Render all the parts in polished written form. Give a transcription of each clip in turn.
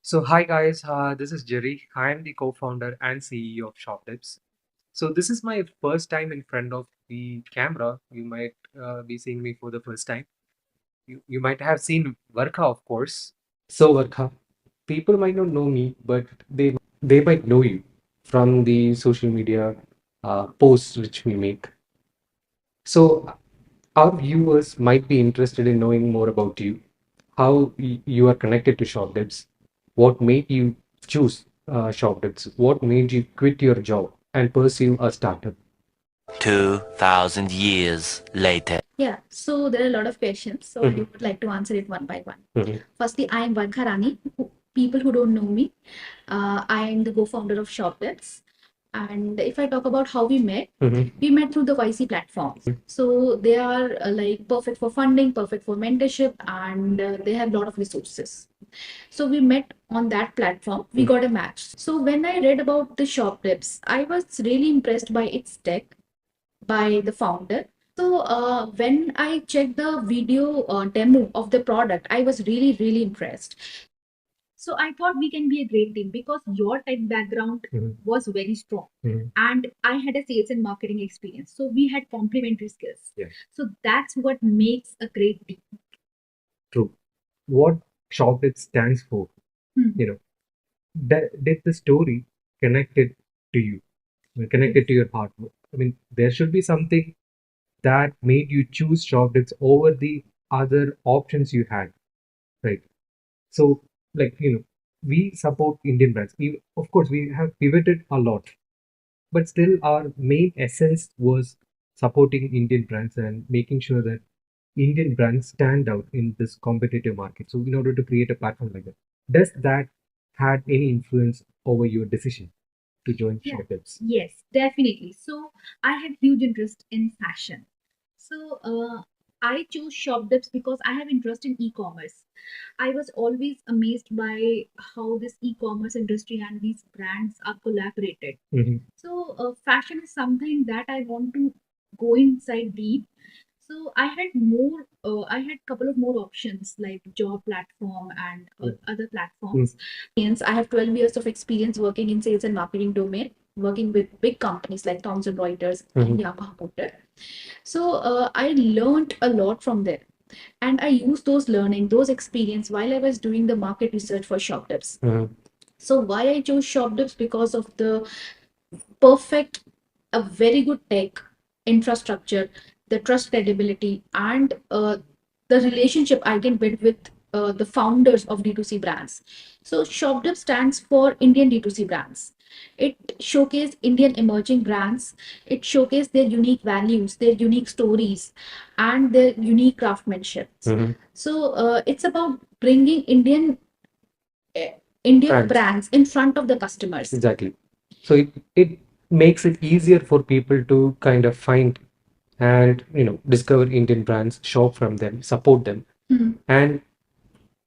So, hi guys, this is Jerry. I am the co-founder and CEO of Shopdibz. So, this is my first time in front of the camera. You might be seeing me for the first time. You might have seen Varka, of course. So, Varka, people might not know me, but they might know you from the social media posts which we make. So, our viewers might be interested in knowing more about you, how you are connected to Shopdibz, what made you choose Shopdibz, what made you quit your job and pursue a startup. 2,000 years later. Yeah, so there are a lot of questions. So I Mhm. would like to answer it one by one. Mhm. Firstly, I am Vankha Rani. People who don't know me, I am the co-founder of Shopdibz. And if I talk about how Mhm. we met through the YC platform. So they are like perfect for funding, perfect for mentorship, and they have a lot of resources. So we met on that platform. We got a match. So when I read about the Shopdibz, I was really impressed by its tech, by the founder. So when I checked the video demo of the product, I was really impressed. So I thought we can be a great team because your tech background was very strong. And I had a sales and marketing experience. So we had complementary skills. Yeah. So that's what makes a great team. True. What Shopdibz stands for, you know, did the story connected to you, connected to your heart? I mean, there should be something that made you choose Shopdibz over the other options you had, right? So, we support Indian brands. Of course, we have pivoted a lot, but still, our main essence was supporting Indian brands and making sure that Indian brands stand out in this competitive market. So, in order to create a platform like that, does that had any influence over your decision to join Shopdibz? Yes, definitely. So I had huge interest in fashion. So I chose Shopdibz because I have interest in e-commerce. I was always amazed by how this e-commerce industry and these brands are collaborated. Mhm. So fashion is something that I want to go inside deep. So I had couple of more options like job platform and other platforms. Yes, I have 12 years of experience working in sales and marketing domain, working with big companies like Thomson Reuters and Yamaha Motor. So I learned a lot from there. And I used those learning, those experience while I was doing the market research for Shopdibz. So why I chose Shopdibz? Because of the perfect, a very good tech infrastructure, the trust, credibility, and the relationship I can build with the founders of D2C brands. So Shopdip stands for Indian D2C brands. It showcases Indian emerging brands. It showcases their unique values, their unique stories, and their unique craftsmanship. So it's about bringing uh, Indian brands in front of the customers. Exactly. So it makes it easier for people to kind of find and discover Indian brands, shop from them, support them. And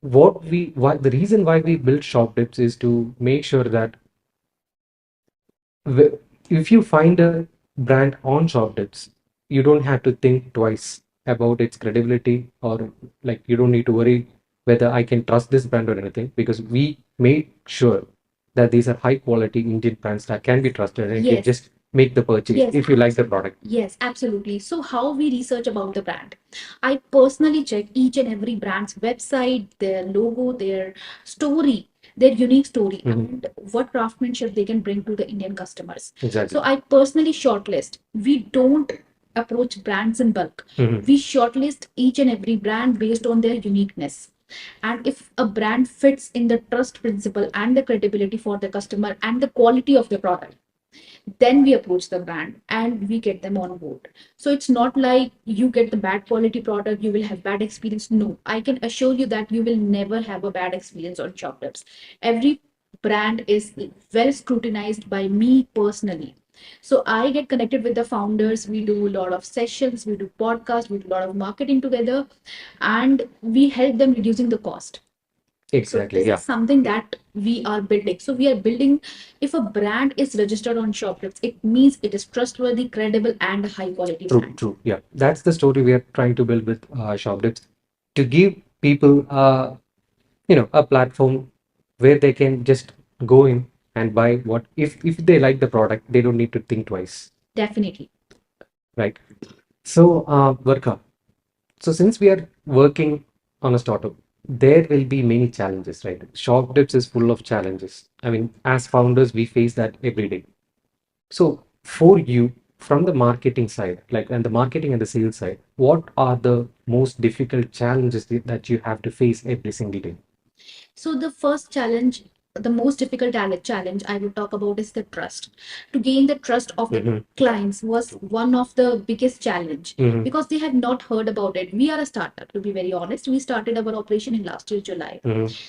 why the reason why we built Shopdibz is to make sure that if you find a brand on Shopdibz, you don't have to think twice about its credibility, or like you don't need to worry whether I can trust this brand or anything, because we made sure that these are high quality Indian brands that can be trusted, and you can Yes. just make the purchase Yes. if you like the product. Yes, absolutely. So, how we research about the brand? I personally check each and every brand's website, their logo, their story, their unique story, and what craftsmanship they can bring to the Indian customers. Exactly. So, I personally shortlist. We don't approach brands in bulk. We shortlist each and every brand based on their uniqueness. And if a brand fits in the trust principle and the credibility for the customer and the quality of the product, then we approach the brand and we get them on board. So it's not like you get the bad quality product, you will have bad experience. No, I can assure you that you will never have a bad experience on Shoptips. Every brand is well scrutinized by me personally. So I get connected with the founders. We do a lot of sessions, we do podcasts, we do a lot of marketing together, and we help them reducing the cost. Exactly. So this is something that we are building. So we are building, if a brand is registered on Shopdibs, it means it is trustworthy, credible, and a high quality True, brand. true. Yeah, that's the story we are trying to build with Shopdibs, to give people, a platform where they can just go in and buy what if they like the product, they don't need to think twice. Definitely. Right. So, Varka, so since we are working on a startup, there will be many challenges, right? Shopdibz is full of challenges. I mean, as founders, we face that every day. So for you, from the marketing side, like and the marketing and the sales side, what are the most difficult challenges that you have to face every single day? So the first challenge, the most difficult challenge I would talk about is the trust. To gain the trust of the clients was one of the biggest challenge because they had not heard about it. We are a startup, to be very honest. We started our operation in last year, July.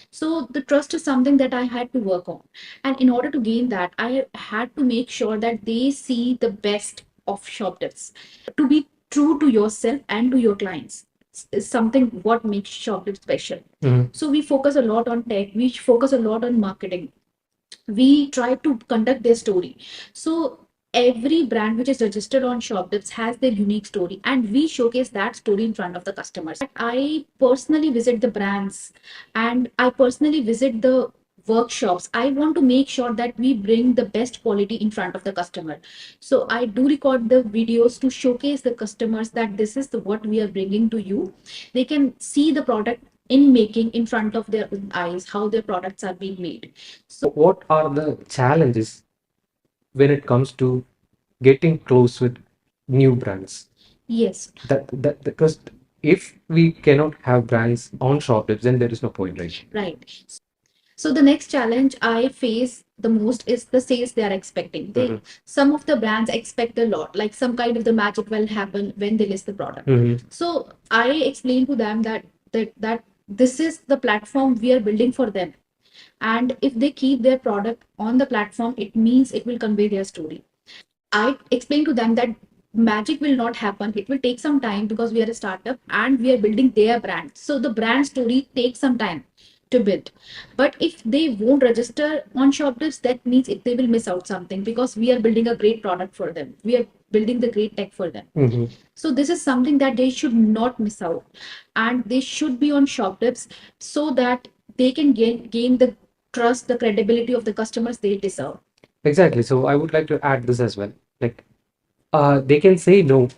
So the trust is something that I had to work on. And in order to gain that, I had to make sure that they see the best of Shopdibz. To be true to yourself and to your clients is something what makes Shopdibz special. So we focus a lot on tech, we focus a lot on marketing. We try to conduct their story. So every brand which is registered on Shopdibz has their unique story, and we showcase that story in front of the customers. I personally visit the brands and I personally visit the workshops. I want to make sure that we bring the best quality in front of the customer. So I do record the videos to showcase the customers that this is what we are bringing to you. They can see the product in making in front of their own eyes, how their products are being made. So what are the challenges when it comes to getting close with new brands? Yes. That because if we cannot have brands on Shopdibs, then there is no point, right? Right. So the next challenge I face the most is the sales they are expecting. Some of the brands expect a lot, like some kind of the magic will happen when they list the product. So I explain to them that this is the platform we are building for them, and if they keep their product on the platform, it means it will convey their story. I explained to them that magic will not happen. It will take some time because we are a startup and we are building their brand. So the brand story takes some time to build. But if they won't register on Shopdibz, that means they will miss out something because we are building a great product for them. We are building the great tech for them. So this is something that they should not miss out, and they should be on Shopdibz so that they can gain the trust, the credibility of the customers they deserve. Exactly. So I would like to add this as well. Like, they can say no.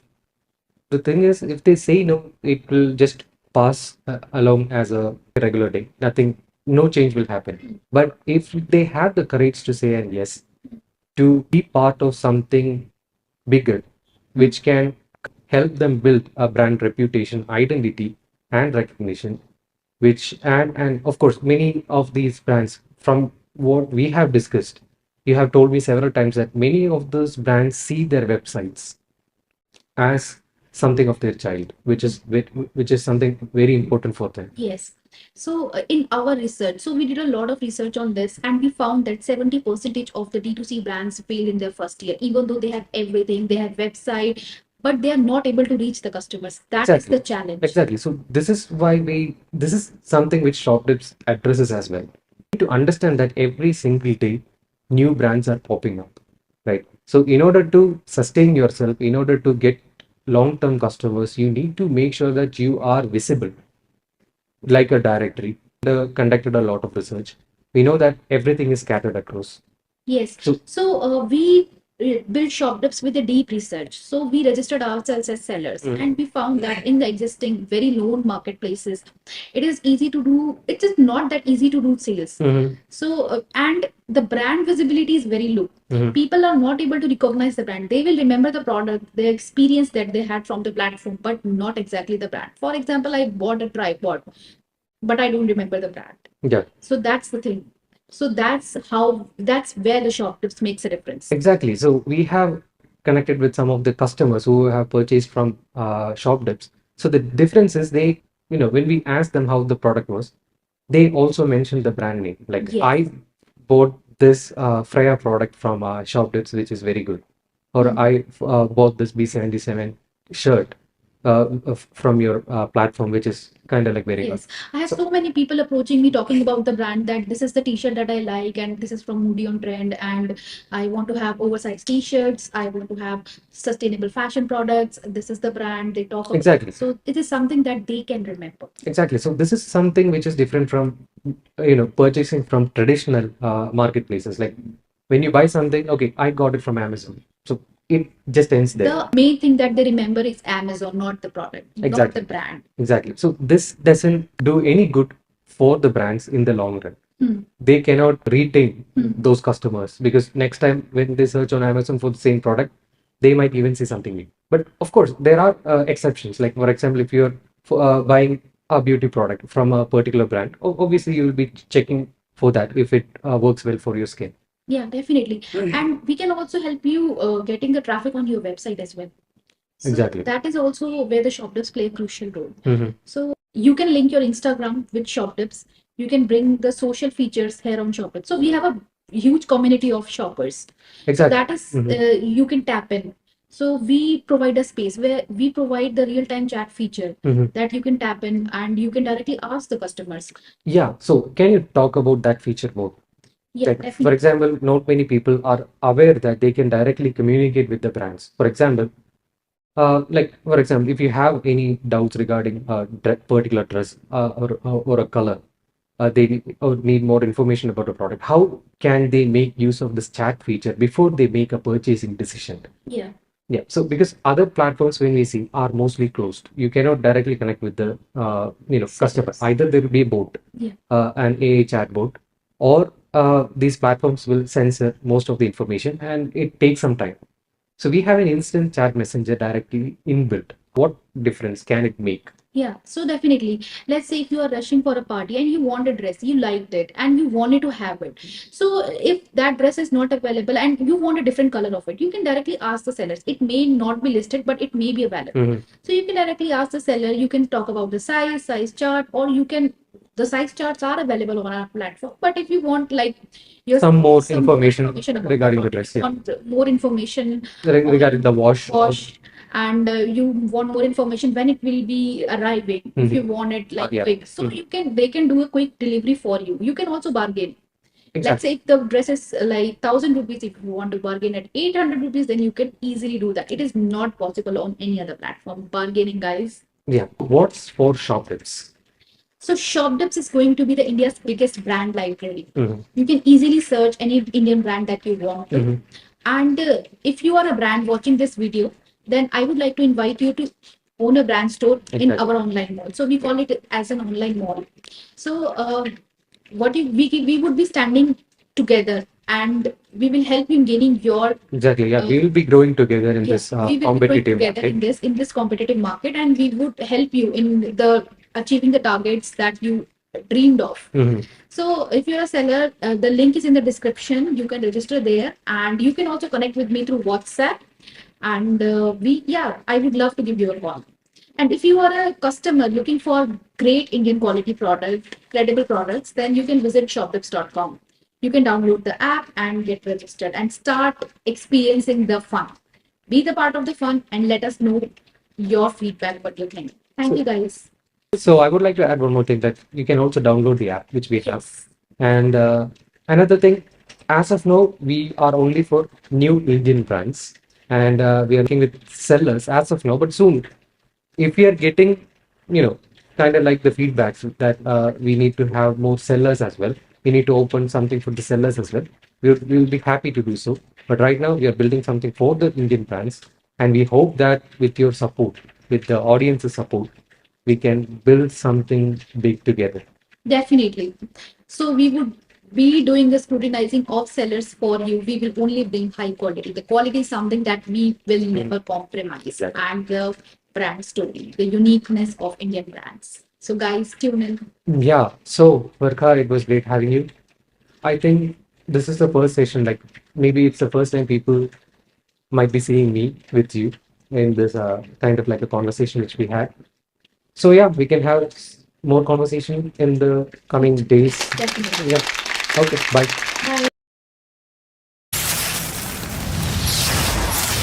The thing is, if they say no, it will just pass along as a regular day. Nothing, no change will happen. But if they have the courage to say and yes, to be part of something bigger, which can help them build a brand reputation, identity, and recognition, which and of course many of these brands from what we have discussed, you have told me several times that many of those brands see their websites as something of their child, which is something very important for them. Yes. So in our research, so we did a lot of research on this, and we found that 70% of the D2C brands fail in their first year, even though they have everything, they have website, but they are not able to reach the customers. That is Exactly. the challenge. Exactly. So this is something which Shopdibs addresses as well. You need to understand that every single day, new brands are popping up, right? So in order to sustain yourself, in order to get long-term customers, you need to make sure that you are visible, like a directory. Conducted a lot of research. We know that everything is scattered across. Yes. So So we built Shopdibz with a deep research. So we registered ourselves as sellers, and we found that in the existing very known marketplaces, it is easy to do. It is not that easy to do sales. So and the brand visibility is very low. People are not able to recognize the brand. They will remember the product, the experience that they had from the platform, but not exactly the brand. For example, I bought a tripod, but I don't remember the brand. yeah, So that's the thing. So that's where the Shopdibz makes a difference. exactly. So we have connected with some of the customers who have purchased from Shopdibs. So the difference is they, when we asked them how the product was, they also mentioned the brand name. Like Yes. I bought this Freya product from Shopdibs, which is very good, or I bought this B77 shirt. from your platform, which is kind of like very good. Yes, I have so many people approaching me talking about the brand, that this is the t-shirt that I like and this is from Moody on Trend, and I want to have oversized t-shirts, I want to have sustainable fashion products. This is the brand they talk about. Exactly. So it is something that they can remember. Exactly. So this is something which is different from, purchasing from traditional marketplaces. Like when you buy something, okay, I got it from Amazon. So it just ends there. The main thing that they remember is Amazon, not the product, not Exactly. the brand. Exactly. So this doesn't do any good for the brands in the long run. Hmm. They cannot retain those customers, because next time when they search on Amazon for the same product, they might even see something new. But of course, there are exceptions. Like for example, if you're buying a beauty product from a particular brand, obviously you will be checking for that if it works well for your skin. Yeah, definitely. And we can also help you getting the traffic on your website as well. So Exactly. that is also where the Shopdibz play a crucial role. Mhm. So you can link your Instagram with Shopdibz. You can bring the social features here on Shopdibz. So we have a huge community of shoppers. Exactly. That is, Mhm. you can tap in. So we provide a space where we provide the real-time chat feature Mhm. that you can tap in and you can directly ask the customers. Yeah. So can you talk about that feature more? Yeah, Like, for definitely. example, not many people are aware that they can directly communicate with the brands. For example, if you have any doubts regarding a particular dress or a color, or need more information about a product, how can they make use of this chat feature before they make a purchasing decision? Yeah. Yeah, so because other platforms when we see are mostly closed, you cannot directly connect with the customer. Sellers. Either there will be a bot, Yeah. an AI chatbot, or these platforms will censor most of the information, and it takes some time. So we have an instant chat messenger directly inbuilt. What difference can it make? Yeah, so definitely. Let's say if you are rushing for a party and you want a dress, you liked it and you wanted to have it. So if that dress is not available and you want a different color of it, you can directly ask the sellers. It may not be listed, but it may be available. Mhm. So you can directly ask the seller, you can talk about the size chart, or you can, the size charts are available on our platform. But if you want like your Some more some more information information about regarding the product, dress, you yeah. want more information Regarding the wash, and you want more information when it will be arriving, if you want it like Yeah. quick, so you can, they can do a quick delivery for you. You can also bargain. Let's Exactly. say if the dress is like 1,000 rupees, if you want to bargain at 800 rupees, then you can easily do that. It is not possible on any other platform bargaining, guys. Yeah. What's for Shopdibz? So Shopdibz is going to be the India's biggest brand library. Mhm. You can easily search any Indian brand that you want to. Mhm. And if you are a brand watching this video, then I would like to invite you to own a brand store in Exactly. our online mall. So we call it as an online mall. So what if we would be standing together and we will help you in gaining your Exactly. Yeah, we will be growing together in yeah, this we will be growing competitive together in market. this competitive market, and we would help you in the achieving the targets that you dreamed of. Mhm. So if you're a seller, the link is in the description. You can register there, and you can also connect with me through WhatsApp. And I would love to give you a call. And if you are a customer looking for great Indian quality product, credible products, then you can visit shopdibz.com. You can download the app and get registered and start experiencing the fun. Be the part of the fun and let us know your feedback, what you think. Thank you, guys. So I would like to add one more thing, that you can also download the app, which we have. Yes. And another thing, as of now, we are only for new Indian brands, and we are working with sellers as of now. But soon, if we are getting, kind of like the feedbacks that we need to have more sellers as well, we need to open something for the sellers as well. We'll be happy to do so. But right now, we are building something for the Indian brands, and we hope that with your support, with the audience's support, we can build something big together. Definitely. So we would be doing the scrutinizing of sellers for you. We will only bring high quality. The quality is something that we will never compromise. Exactly. And the brand story, the uniqueness of Indian brands. So guys, tune in. Yeah. So, Varkha, it was great having you. I think this is the first session. Like maybe it's the first time people might be seeing me with you in this kind of like a conversation which we had. So yeah, we can have more conversation in the coming days. Definitely. Yeah. Okay. Bye. Bye.